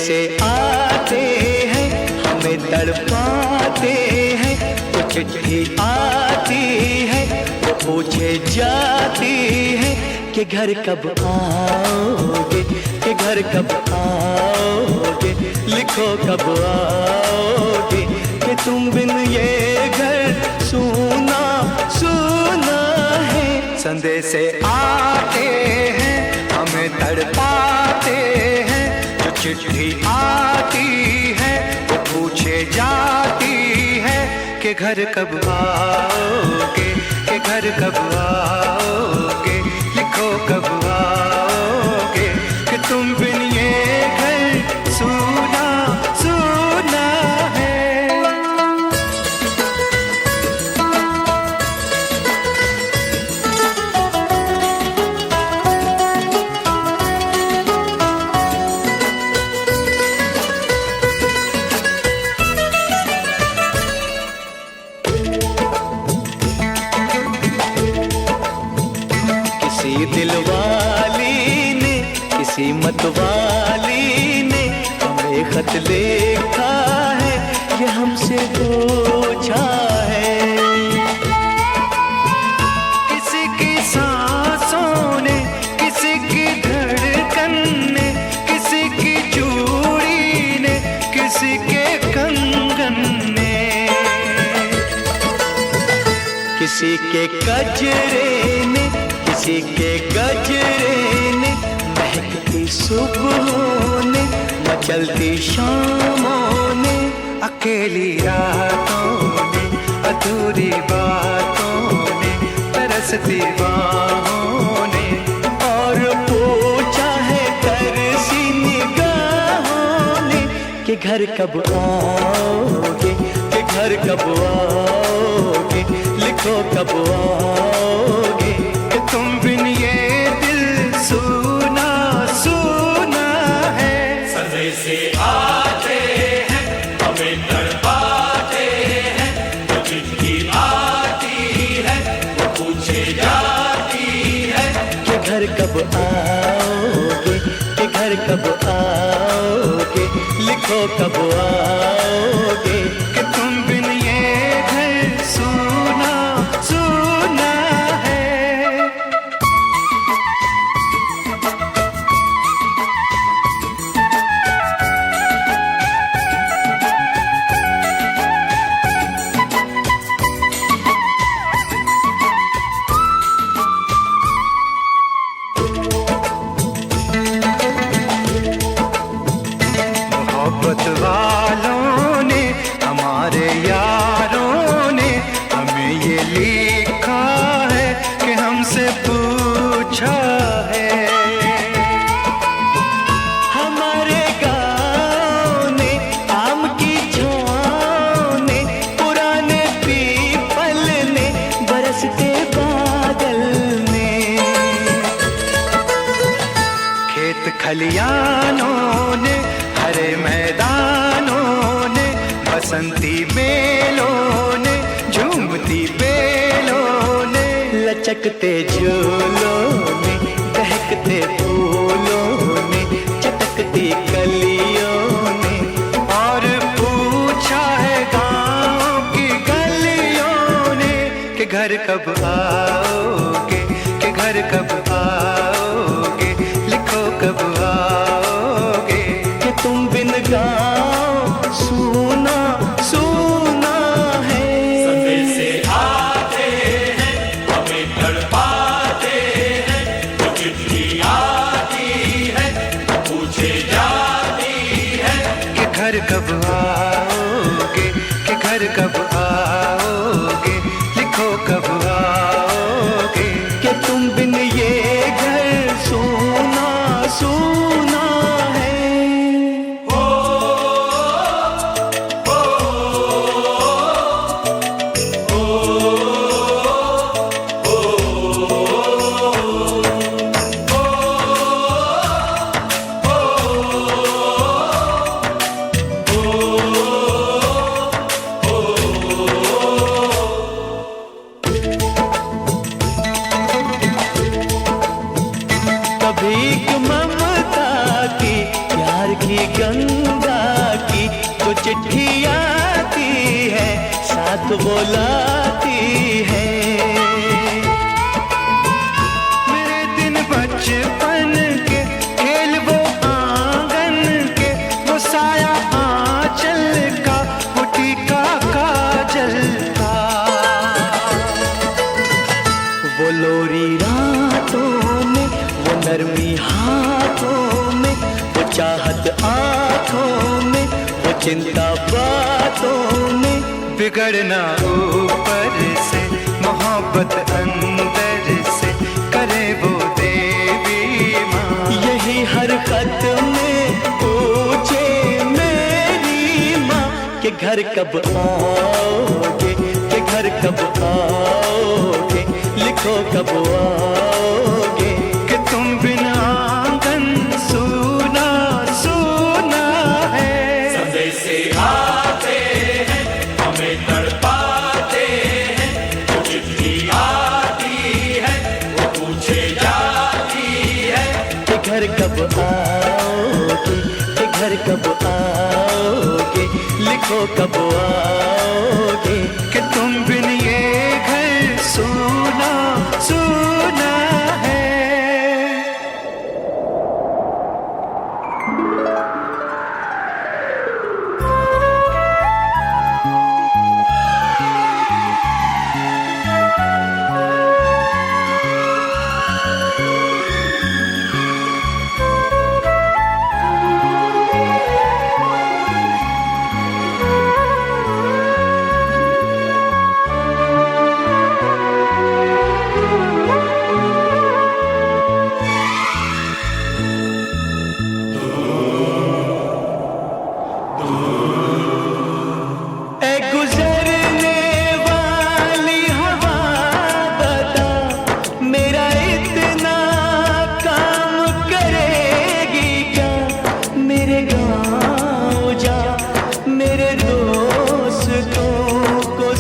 से आते हैं हमें तड़पाते हैं, तो चिट्ठी आती है वो पूछे जाती है कि घर कब आओगे, कि घर कब आओगे, लिखो कब आओगे, कि तुम बिन ये घर सूना सूना है। संदेश आते हैं हमें तड़पाते हैं, जो चिट्ठी आती है वो पूछे जाती है कि घर कब आओगे, कि घर कब आओगे, लिखो कब आओगे, कि तुम बिन ये घर सूना सूना है। किसी दिलवाली ने, किसी मतवाली ने हमें खत लिखा है, ये हमसे पूछा है। किसी की सांसों ने, किसी की धड़कन ने, किसी की चूड़ी ने, किसी के कंगन ने, किसी के गजरे ने, किसी के गजरे ने, महकती सुबहों ने, मचलती शामों ने, अकेली रातों ने, अधूरी बातों ने, तरसती बाहों ने, और पूछा है तरसी निगाहों ने कि घर कब आओगे, कि घर कब आओगे, लिखो कब आओगे, कि तुम बिन ये दिल सूना सूना है। संदेश आते हैं हमें तड़पाते हैं, जो चिट्ठी आती है वो पूछे जाती है कि घर कब आओगे, कि घर कब आओगे, लिखो कब आओगे, कि तुम बिन ये घर सूना सूना है। मोहब्बत वालों ने, हमारे यारों ने हमें ये लिखा है कि हमसे पूछा है। हमारे गाँव ने, आम की छाँव ने, पुराने पीपल ने, बरसते बादल ने, खेत खलियानों ने, हरे मैदानों ने, बसंती बेलों ने, झूमती बेलों ने, लचकते झूलों ने, दहकते फूलों ने, चटकती कलियों ने, और पूछा है गाँव की गलियों ने कि घर कब आओगे, कि घर कब आओगे, लिखो कब आओगे, कि तुम बिन गाँव सूना सूना है। संदेश आते हैं हमें तड़पाते हैं, जो चिट्ठी आती है वो पूछे जाती है कि घर कब आओगे, कि घर कब आओगे, लिखो कब आओगे, कि तुम बिन ये घर लोरी रातों में, वो नरमी हाथों में, वो चाहत आँखों में, वो चिंता बातों में। बिगड़ना ऊपर से, मोहब्बत अंदर से, करे वो देवी माँ। यही हर खत में पूछे मेरी माँ कि घर कब आओगे, कि घर कब आओगे, लिखो कब आओगे। कि तुम बिना आंगन सूना सूना है। संदेशे आते हैं, हमें तड़पाते हैं। जो चिट्ठी आती है, वो पूछे जाती है। कि घर कब आओगे, कि घर कब आओगे, लिखो कब आओगे। कि तुम बिन ये घर सूना सूना है।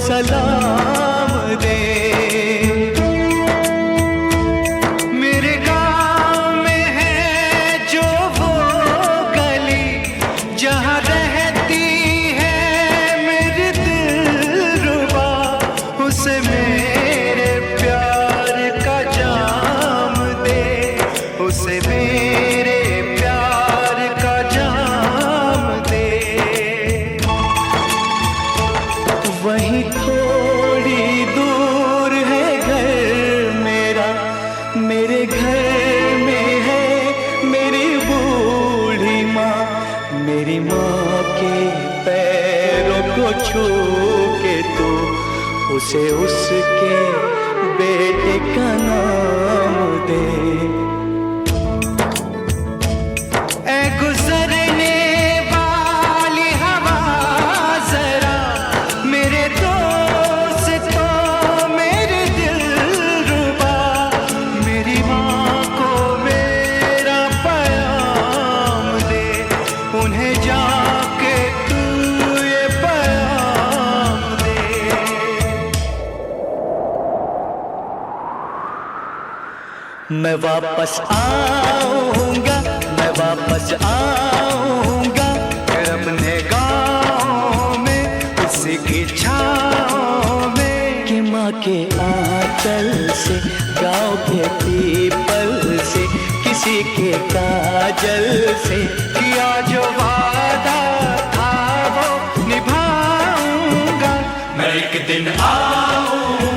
सलाम दे। मेरे गाँव में है जो वो गली, जहाँ रहती है मेरी दिलरुबा, उसे मेरे प्यार का जाम दे, उसे मेरे प्यार का जाम दे। वहीं थोड़ी दूर है घर मेरा, मेरे घर में है मेरी बूढ़ी माँ। मेरी माँ के पैरों को छू के तू उसे उसके बेटे का नाम दे। ऐ गुजरने वाली हवा जरा, मेरे दोस्तों मेरे दिलरुबा, मेरी माँ को मेरा पैगाम दे, उन्हें जाके तू ये पैगाम दे। मैं वापस आऊंगा, मैं वापस आऊंगा, फिर अपने गाँव में उसी की छाँव में। कि माँ के आंचल से, गाँव के पीपल से, किसी के काजल से किया जो वादा था वो निभाऊंगा। मैं एक दिन आऊंगा।